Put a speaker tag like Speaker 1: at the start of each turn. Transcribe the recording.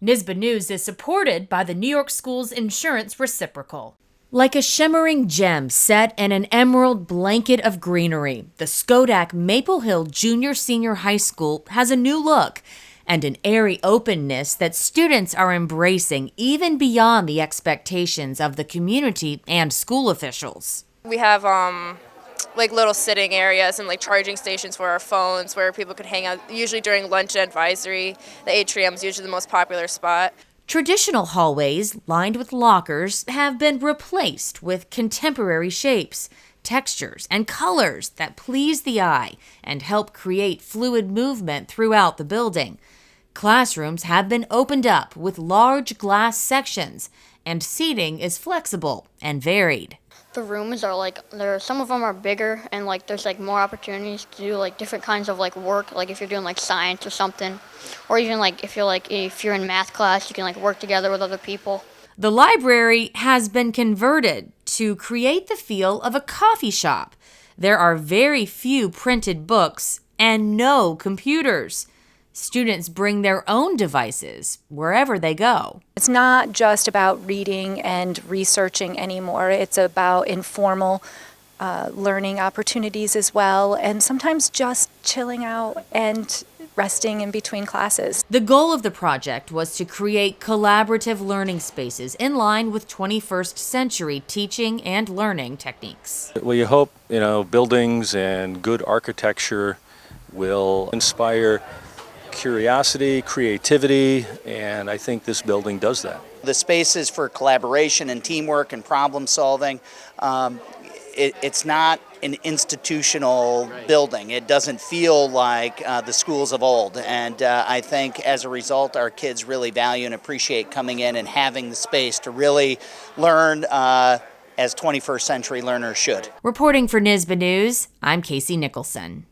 Speaker 1: NYSBA News is supported by the New York Schools Insurance Reciprocal. Like a shimmering gem set in an emerald blanket of greenery, the Schodack Maple Hill Junior-Senior High School has a new look and an airy openness that students are embracing even beyond the expectations of the community and school officials.
Speaker 2: We have like little sitting areas and like charging stations for our phones where people could hang out, usually during lunch and advisory. The atrium is usually the most popular spot.
Speaker 1: Traditional hallways lined with lockers have been replaced with contemporary shapes, textures, and colors that please the eye and help create fluid movement throughout the building. Classrooms have been opened up with large glass sections, and seating is flexible and varied.
Speaker 3: The rooms are some of them are bigger, and there's more opportunities to do different kinds of work, if you're doing science or something, or even if you're in math class, you can work together with other people.
Speaker 1: The library has been converted to create the feel of a coffee shop. There are very few printed books and no computers. Students bring their own devices wherever they go.
Speaker 4: It's not just about reading and researching anymore. It's about informal learning opportunities as well, and sometimes just chilling out and resting in between classes.
Speaker 1: The goal of the project was to create collaborative learning spaces in line with 21st century teaching and learning techniques.
Speaker 5: We hope, buildings and good architecture will inspire curiosity, creativity, and I think this building does that.
Speaker 6: The spaces for collaboration and teamwork and problem solving, it's not an institutional building. It doesn't feel like the schools of old, and I think as a result our kids really value and appreciate coming in and having the space to really learn as 21st century learners should.
Speaker 1: Reporting for NYSBA News, I'm Casey Nicholson.